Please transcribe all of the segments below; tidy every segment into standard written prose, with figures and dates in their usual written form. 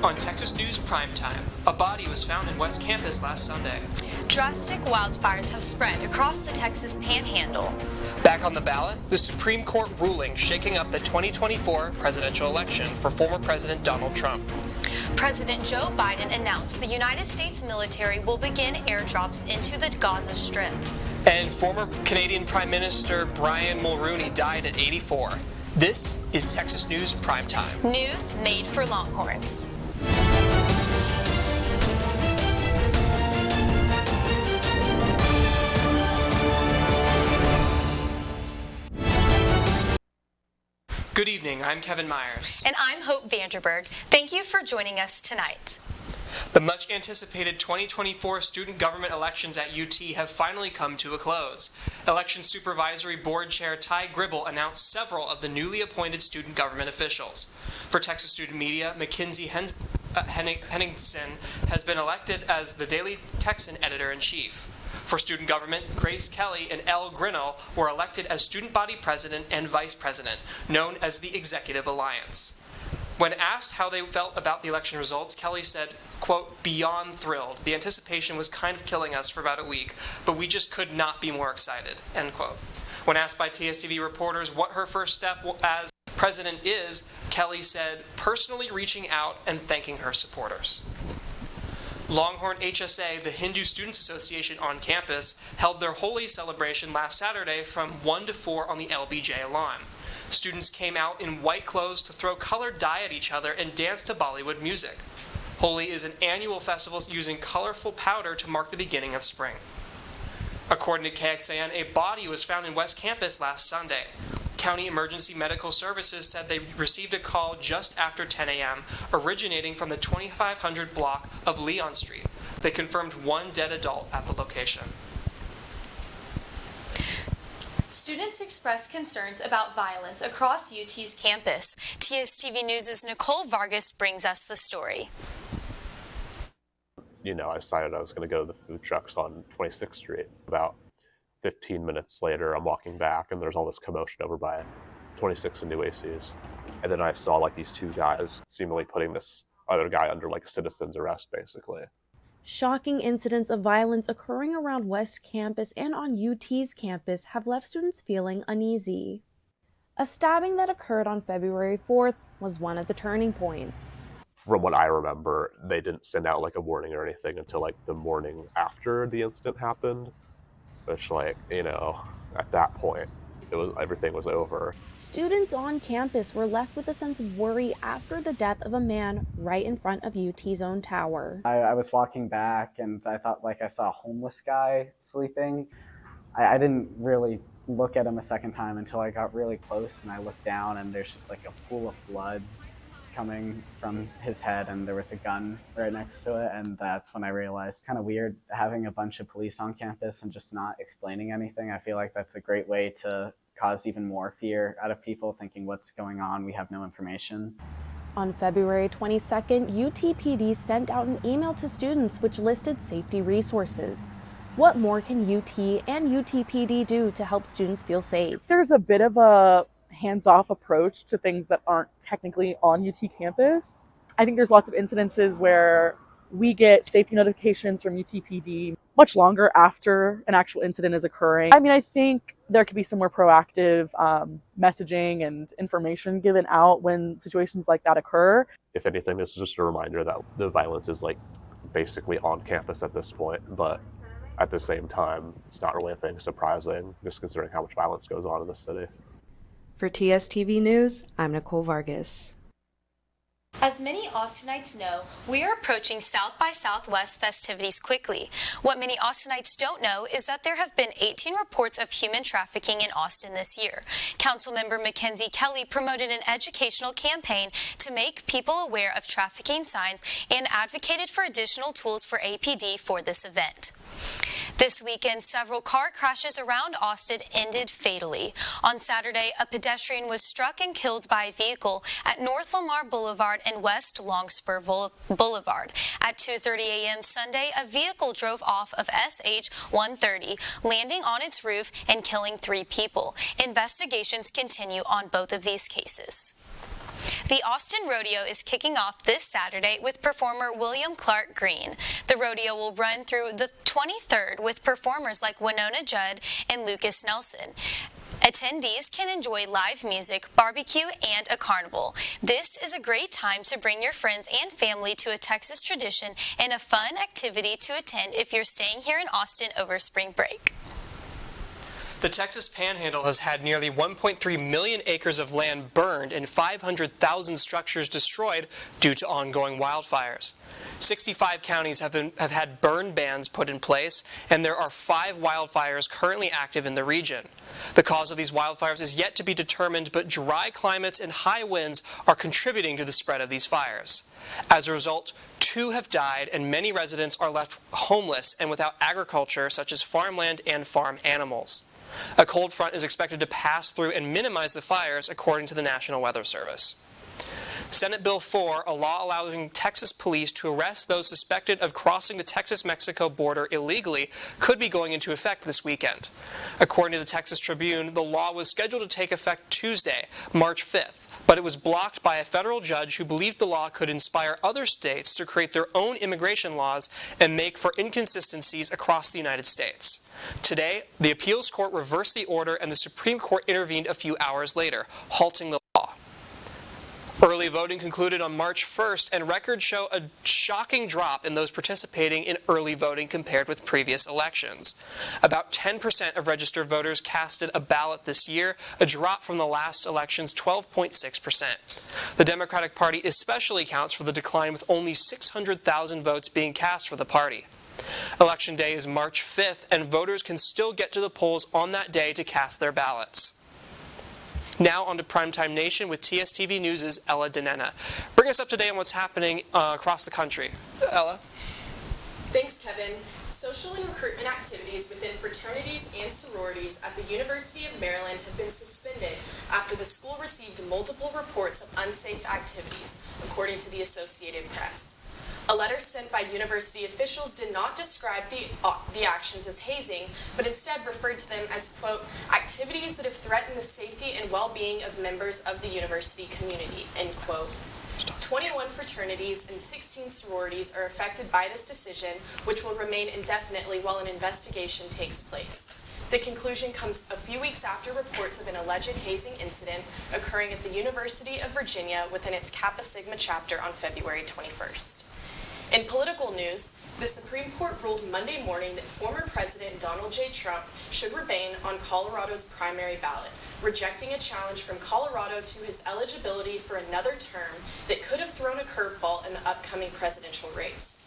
On Texas News Primetime, a body was found in West Campus last Sunday. Drastic wildfires have spread across the Texas Panhandle. Back on the ballot, the Supreme Court ruling shaking up the 2024 presidential election for former President Donald Trump. President Joe Biden announced the United States military will begin airdrops into the Gaza Strip. And former Canadian Prime Minister Brian Mulroney died at 84. This is Texas News Primetime. News made for Longhorns. Good evening, I'm Kevin Myers. And I'm Hope Vanderberg. Thank you for joining us tonight. The much anticipated 2024 student government elections at UT have finally come to a close. Election Supervisory Board Chair Ty Gribble announced several of the newly appointed student government officials. For Texas Student Media, Mackenzie Henningsen has been elected as the Daily Texan Editor-in-Chief. For student government, Grace Kelly and Elle Grinnell were elected as student body president and vice president, known as the Executive Alliance. When asked how they felt about the election results, Kelly said, quote, "Beyond thrilled. The anticipation was kind of killing us for about a week, but we just could not be more excited," end quote. When asked by TSTV reporters what her first step as president is, Kelly said, personally reaching out and thanking her supporters. Longhorn HSA, the Hindu Students Association on campus, held their Holi celebration last Saturday from 1 to 4 on the LBJ lawn. Students came out in white clothes to throw colored dye at each other and dance to Bollywood music. Holi is an annual festival using colorful powder to mark the beginning of spring. According to KXAN, a body was found in West Campus last Sunday. County Emergency Medical Services said they received a call just after 10 a.m., originating from the 2500 block of Leon Street. They confirmed one dead adult at the location. Students expressed concerns about violence across UT's campus. TSTV News' Nicole Vargas brings us the story. I decided I was going to go to the food trucks on 26th Street. About 15 minutes later, I'm walking back, and there's all this commotion over by 26 and New ACs. And then I saw these two guys seemingly putting this other guy under a citizen's arrest, basically. Shocking incidents of violence occurring around West Campus and on UT's campus have left students feeling uneasy. A stabbing that occurred on February 4th was one of the turning points. From what I remember, they didn't send out a warning or anything until the morning after the incident happened. Which, at that point, everything was over. Students on campus were left with a sense of worry after the death of a man right in front of UT's own tower. I was walking back and I thought I saw a homeless guy sleeping. I didn't really look at him a second time until I got really close, and I looked down and there's just a pool of blood coming from his head, and there was a gun right next to it, and that's when I realized kind of weird having a bunch of police on campus and just not explaining anything. I feel like that's a great way to cause even more fear out of people, thinking what's going on, we have no information. On February 22nd, UTPD sent out an email to students which listed safety resources. What more can UT and UTPD do to help students feel safe? There's a bit of a hands-off approach to things that aren't technically on UT campus. I think there's lots of incidences where we get safety notifications from UTPD much longer after an actual incident is occurring. I think there could be some more proactive messaging and information given out when situations like that occur. If anything, this is just a reminder that the violence is basically on campus at this point, but at the same time, it's not really a thing surprising, just considering how much violence goes on in the city. For TSTV News, I'm Nicole Vargas. As many Austinites know, we are approaching South by Southwest festivities quickly. What many Austinites don't know is that there have been 18 reports of human trafficking in Austin this year. Councilmember Mackenzie Kelly promoted an educational campaign to make people aware of trafficking signs and advocated for additional tools for APD for this event. This weekend, several car crashes around Austin ended fatally. On Saturday, a pedestrian was struck and killed by a vehicle at North Lamar Boulevard and West Longspur Boulevard. At 2:30 a.m. Sunday, a vehicle drove off of SH 130, landing on its roof and killing 3 people. Investigations continue on both of these cases. The Austin Rodeo is kicking off this Saturday with performer William Clark Green. The rodeo will run through the 23rd with performers like Winona Judd and Lucas Nelson. Attendees can enjoy live music, barbecue, and a carnival. This is a great time to bring your friends and family to a Texas tradition and a fun activity to attend if you're staying here in Austin over spring break. The Texas Panhandle has had nearly 1.3 million acres of land burned and 500,000 structures destroyed due to ongoing wildfires. 65 counties have had burn bans put in place, and there are 5 wildfires currently active in the region. The cause of these wildfires is yet to be determined, but dry climates and high winds are contributing to the spread of these fires. As a result, 2 have died, and many residents are left homeless and without agriculture, such as farmland and farm animals. A cold front is expected to pass through and minimize the fires, according to the National Weather Service. Senate Bill 4, a law allowing Texas police to arrest those suspected of crossing the Texas-Mexico border illegally, could be going into effect this weekend. According to the Texas Tribune, the law was scheduled to take effect Tuesday, March 5th, but it was blocked by a federal judge who believed the law could inspire other states to create their own immigration laws and make for inconsistencies across the United States. Today, the appeals court reversed the order and the Supreme Court intervened a few hours later, halting the law. Early voting concluded on March 1st, and records show a shocking drop in those participating in early voting compared with previous elections. About 10% of registered voters casted a ballot this year, a drop from the last election's 12.6%. The Democratic Party especially counts for the decline, with only 600,000 votes being cast for the party. Election Day is March 5th, and voters can still get to the polls on that day to cast their ballots. Now on to Primetime Nation with TSTV News' Ella Denena. Bring us up to date on what's happening across the country. Ella? Thanks, Kevin. Social and recruitment activities within fraternities and sororities at the University of Maryland have been suspended after the school received multiple reports of unsafe activities, according to the Associated Press. A letter sent by university officials did not describe the actions as hazing, but instead referred to them as, quote, activities that have threatened the safety and well-being of members of the university community, end quote. 21 fraternities and 16 sororities are affected by this decision, which will remain indefinitely while an investigation takes place. The conclusion comes a few weeks after reports of an alleged hazing incident occurring at the University of Virginia within its Kappa Sigma chapter on February 21st. In political news, the Supreme Court ruled Monday morning that former President Donald J. Trump should remain on Colorado's primary ballot, rejecting a challenge from Colorado to his eligibility for another term that could have thrown a curveball in the upcoming presidential race.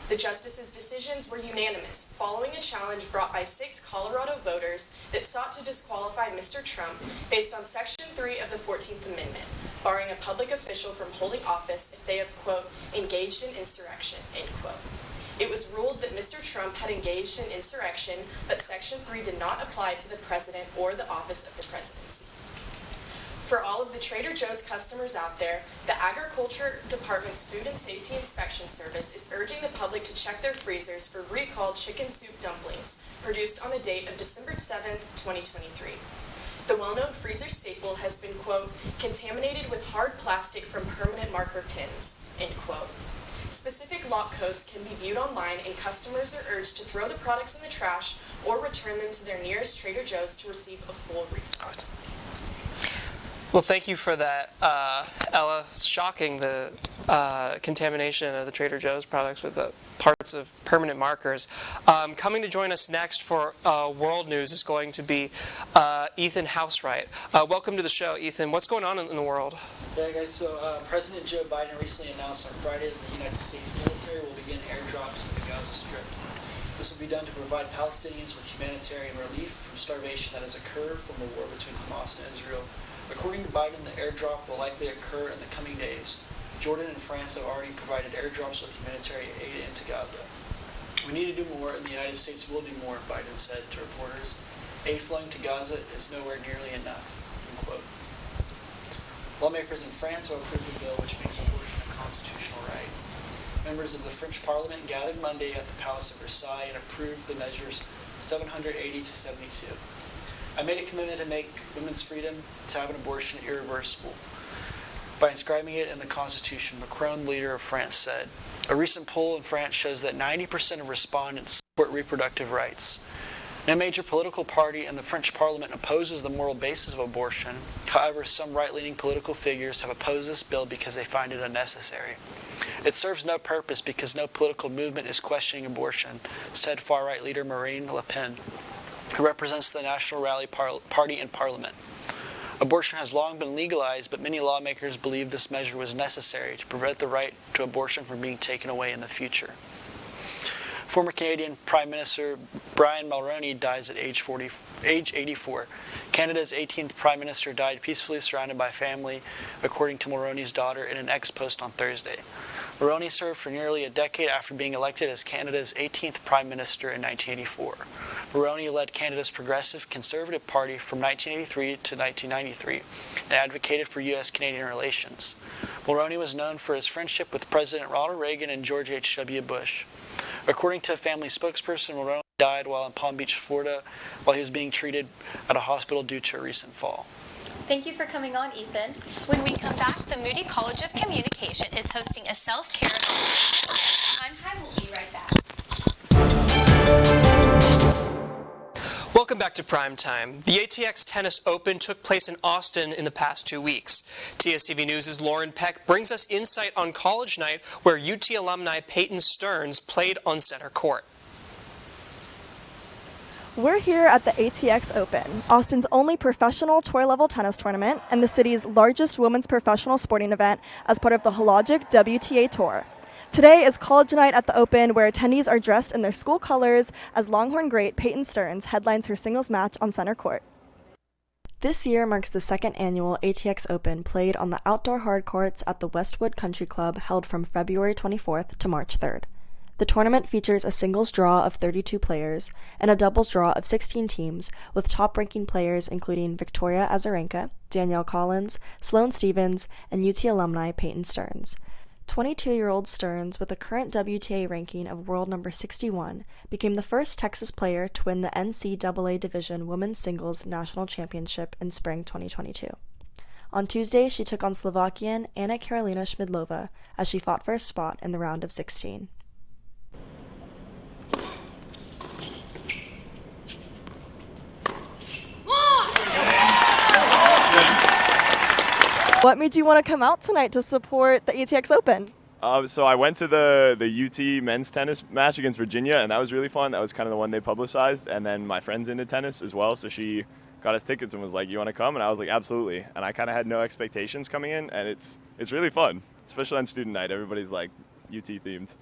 The justices' decisions were unanimous, following a challenge brought by 6 Colorado voters that sought to disqualify Mr. Trump based on Section 3 of the 14th Amendment, barring a public official from holding office if they have, quote, engaged in insurrection, end quote. It was ruled that Mr. Trump had engaged in insurrection, but Section 3 did not apply to the president or the office of the presidency. For all of the Trader Joe's customers out there, the Agriculture Department's Food and Safety Inspection Service is urging the public to check their freezers for recalled chicken soup dumplings produced on the date of December 7th, 2023. The well-known freezer staple has been, quote, contaminated with hard plastic from permanent marker pins, end quote. Specific lock codes can be viewed online, and customers are urged to throw the products in the trash or return them to their nearest Trader Joe's to receive a full refund. Well, thank you for that, Ella. It's shocking, the contamination of the Trader Joe's products with the parts of permanent markers. Coming to join us next for World News is going to be Ethan Housewright. Welcome to the show, Ethan. What's going on in the world? Yeah, guys, so President Joe Biden recently announced on Friday that the United States military will begin airdrops in the Gaza Strip. This will be done to provide Palestinians with humanitarian relief from starvation that has occurred from the war between Hamas and Israel. According to Biden, the airdrop will likely occur in the coming days. Jordan and France have already provided airdrops with humanitarian aid into Gaza. We need to do more, and the United States will do more, Biden said to reporters. Aid flowing to Gaza is nowhere nearly enough, end quote. Lawmakers in France have approved a bill which makes abortion a constitutional right. Members of the French Parliament gathered Monday at the Palace of Versailles and approved the measures 780 to 72. I made a commitment to make women's freedom to have an abortion irreversible. by inscribing it in the Constitution, Macron, leader of France, said. A recent poll in France shows that 90% of respondents support reproductive rights. No major political party in the French Parliament opposes the moral basis of abortion. However, some right-leaning political figures have opposed this bill because they find it unnecessary. It serves no purpose because no political movement is questioning abortion, said far-right leader Marine Le Pen, who represents the National Rally Party in Parliament. Abortion has long been legalized, but many lawmakers believe this measure was necessary to prevent the right to abortion from being taken away in the future. Former Canadian Prime Minister Brian Mulroney dies at age 84. Canada's 18th Prime Minister died peacefully surrounded by family, according to Mulroney's daughter in an X post on Thursday. Mulroney served for nearly a decade after being elected as Canada's 18th Prime Minister in 1984. Mulroney led Canada's Progressive Conservative Party from 1983 to 1993 and advocated for U.S.-Canadian relations. Mulroney was known for his friendship with President Ronald Reagan and George H.W. Bush. According to a family spokesperson, Mulroney died while in Palm Beach, Florida, while he was being treated at a hospital due to a recent fall. Thank you for coming on, Ethan. When we come back, the Moody College of Communication is hosting a self-care event. PrimeTime will be right back. Welcome back to Primetime. The ATX Tennis Open took place in Austin in the past 2 weeks. TSTV News' Lauren Peck brings us insight on college night where UT alumni Peyton Stearns played on center court. We're here at the ATX Open, Austin's only professional tour-level tennis tournament and the city's largest women's professional sporting event as part of the Hologic WTA Tour. Today is college night at the Open, where attendees are dressed in their school colors as Longhorn great Peyton Stearns headlines her singles match on center court. This year marks the second annual ATX Open played on the outdoor hard courts at the Westwood Country Club, held from February 24th to March 3rd. The tournament features a singles draw of 32 players and a doubles draw of 16 teams, with top-ranking players including Victoria Azarenka, Danielle Collins, Sloane Stevens, and UT alumni Peyton Stearns. 22-year-old Stearns, with a current WTA ranking of world number 61, became the first Texas player to win the NCAA Division Women's Singles National Championship in spring 2022. On Tuesday, she took on Slovakian Anna Karolina Schmidlova as she fought for a spot in the round of 16. What made you want to come out tonight to support the ATX Open? So I went to the UT men's tennis match against Virginia, and that was really fun. That was kind of the one they publicized. And then my friend's into tennis as well, so she got us tickets and was like, "You want to come?" And I was like, "Absolutely." And I kind of had no expectations coming in, and it's really fun, especially on student night. Everybody's like UT themed.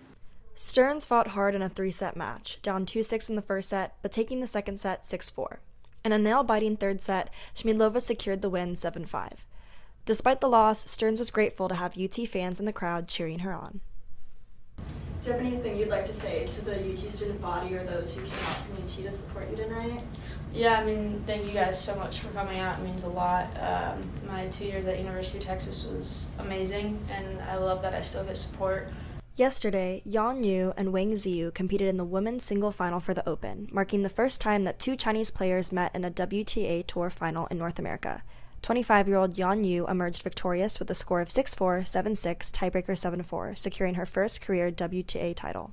Stearns fought hard in a 3-set match, down 2-6 in the first set, but taking the second set 6-4. In a nail-biting third set, Schmidlova secured the win 7-5. Despite the loss, Stearns was grateful to have UT fans in the crowd cheering her on. Do you have anything you'd like to say to the UT student body or those who came out from UT to support you tonight? Yeah, I mean, thank you guys so much for coming out. It means a lot. My 2 years at University of Texas was amazing, and I love that I still get support. Yesterday, Yan Yu and Wang Ziyu competed in the women's single final for the Open, marking the first time that two Chinese players met in a WTA Tour final in North America. 25-year-old Yan Yu emerged victorious with a score of 6-4, 7-6, tiebreaker 7-4, securing her first career WTA title.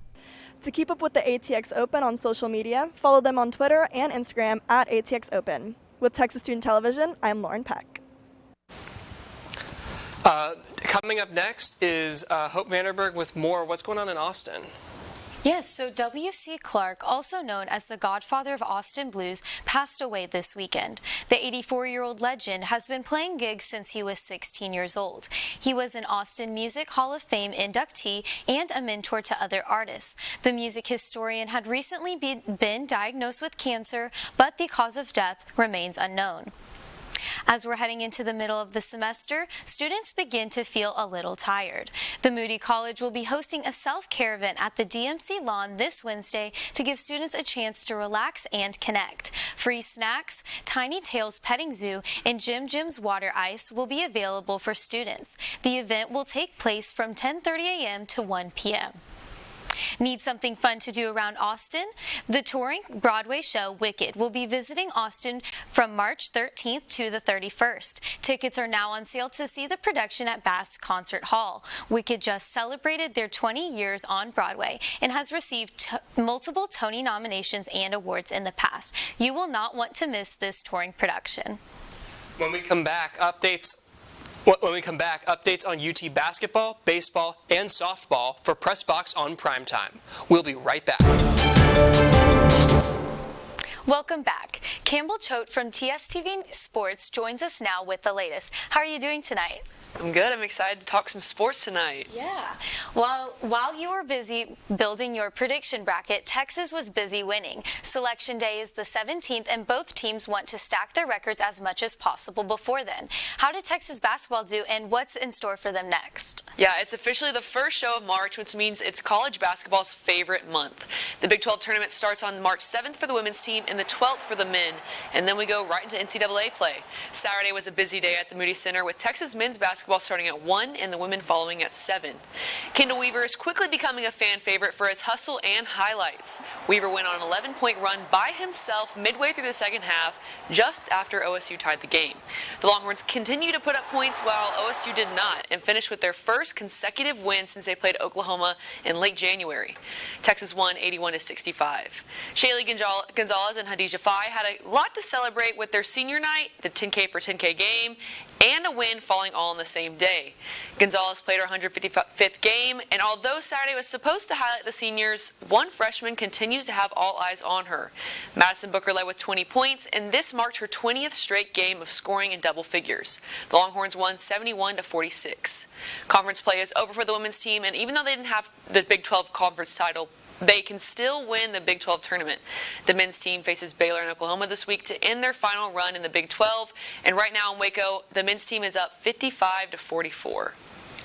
To keep up with the ATX Open on social media, follow them on Twitter and Instagram at ATX Open. With Texas Student Television, I'm Lauren Peck. Coming up next is Hope Vanderberg with more What's Going On in Austin. Yes, so W.C. Clark, also known as the godfather of Austin blues, passed away this weekend. The 84-year-old legend has been playing gigs since he was 16 years old. He was an Austin Music Hall of Fame inductee and a mentor to other artists. The music historian had recently been diagnosed with cancer, but the cause of death remains unknown. As we're heading into the middle of the semester, students begin to feel a little tired. The Moody College will be hosting a self-care event at the DMC lawn this Wednesday to give students a chance to relax and connect. Free snacks, Tiny Tails Petting Zoo, and Jim's Water Ice will be available for students. The event will take place from 10:30 a.m. to 1 p.m. Need something fun to do around Austin? The touring Broadway show Wicked will be visiting Austin from March 13th to the 31st. Tickets are now on sale to see the production at Bass Concert Hall. Wicked just celebrated their 20 years on Broadway and has received multiple Tony nominations and awards in the past. You will not want to miss this touring production. When we come back, updates on UT basketball, baseball, and softball for Press Box on Primetime. We'll be right back. Welcome back. Campbell Choate from TSTV Sports joins us now with the latest. How are you doing tonight? I'm good. I'm excited to talk some sports tonight. Yeah. While you were busy building your prediction bracket, Texas was busy winning. Selection Day is the 17th, and both teams want to stack their records as much as possible before then. How did Texas basketball do, and what's in store for them next? Yeah, it's officially the first show of March, which means it's college basketball's favorite month. The Big 12 tournament starts on March 7th for the women's team and the 12th for the men, and then we go right into NCAA play. Saturday was a busy day at the Moody Center with Texas men's basketball starting at 1 and the women following at 7. Kendall Weaver is quickly becoming a fan favorite for his hustle and highlights. Weaver went on an 11-point run by himself midway through the second half, just after OSU tied the game. The Longhorns continue to put up points while OSU did not, and finished with their first consecutive win since they played Oklahoma in late January. Texas won 81-65. Shaylee Gonzalez and Hadijah Fai had a lot to celebrate with their senior night, the 10K for 10K game, and a win falling all on the same day. Gonzalez played her 155th game, and although Saturday was supposed to highlight the seniors, one freshman continues to have all eyes on her. Madison Booker led with 20 points, and this marked her 20th straight game of scoring in double figures. The Longhorns won 71-46. Conference play is over for the women's team, and even though they didn't have the Big 12 conference title, they can still win the Big 12 tournament. The men's team faces Baylor and Oklahoma this week to end their final run in the Big 12. And right now in Waco, the men's team is up 55-44.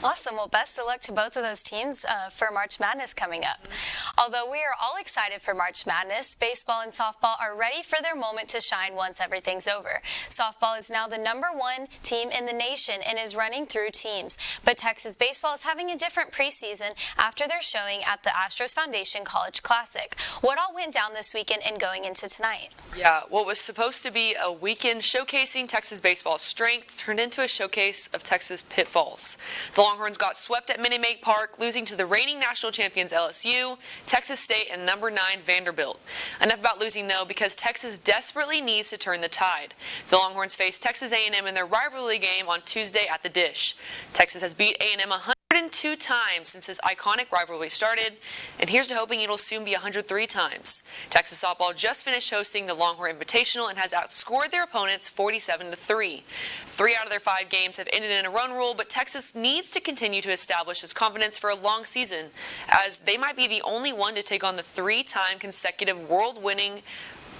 Awesome. Well, best of luck to both of those teams for March Madness coming up. Although we are all excited for March Madness, baseball and softball are ready for their moment to shine once everything's over. Softball is now the #1 team in the nation and is running through teams. But Texas baseball is having a different preseason after their showing at the Astros Foundation College Classic. What all went down this weekend and going into tonight? Yeah, what was supposed to be a weekend showcasing Texas baseball's strength turned into a showcase of Texas pitfalls. The Longhorns got swept at Minute Maid Park, losing to the reigning national champions LSU, Texas State, and #9 Vanderbilt. Enough about losing, though, because Texas desperately needs to turn the tide. The Longhorns face Texas A&M in their rivalry game on Tuesday at the Dish. Texas has beat A&M 102 times since this iconic rivalry started, and here's to hoping it'll soon be 103 times. Texas softball just finished hosting the Longhorn Invitational and has outscored their opponents 47-3. 3 out of their 5 games have ended in a run rule, but Texas needs to continue to establish its confidence for a long season, as they might be the only one to take on the 3-time consecutive world-winning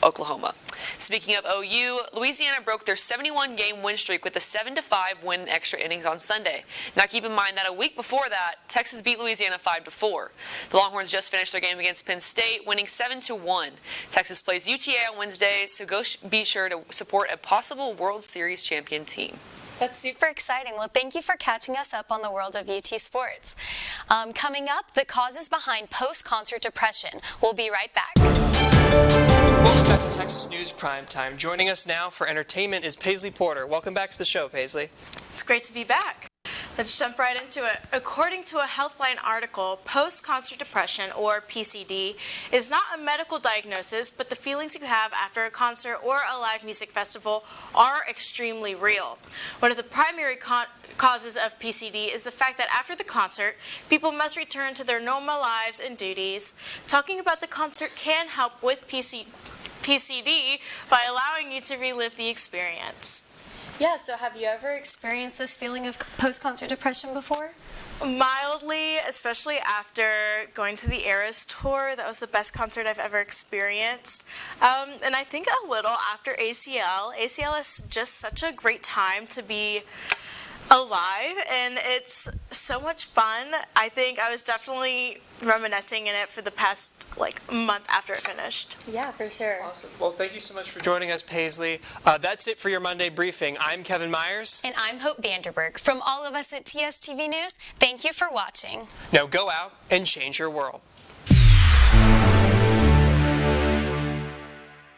Oklahoma. Speaking of OU, Louisiana broke their 71-game win streak with a 7-5 win in extra innings on Sunday. Now keep in mind that a week before that, Texas beat Louisiana 5-4. The Longhorns just finished their game against Penn State, winning 7-1. Texas plays UTA on Wednesday, so be sure to support a possible World Series champion team. That's super exciting. Well, thank you for catching us up on the world of UT sports. Coming up, the causes behind post-concert depression. We'll be right back. Welcome back to Texas News Primetime. Joining us now for entertainment is Paisley Porter. Welcome back to the show, Paisley. It's great to be back. Let's jump right into it. According to a Healthline article, post-concert depression, or PCD, is not a medical diagnosis, but the feelings you have after a concert or a live music festival are extremely real. One of the primary causes of PCD is the fact that after the concert, people must return to their normal lives and duties. Talking about the concert can help with PCD by allowing you to relive the experience. Yeah, so have you ever experienced this feeling of post-concert depression before? Mildly, especially after going to the Eras tour. That was the best concert I've ever experienced. And I think a little after ACL. ACL is just such a great time to be alive, and it's so much fun. I think I was definitely reminiscing in it for the past month after it finished. Yeah, for sure. Awesome. Well, thank you so much for joining us, Paisley. That's it for your Monday briefing. I'm Kevin Myers. And I'm Hope Vanderberg. From all of us at TSTV News, thank you for watching. Now go out and change your world.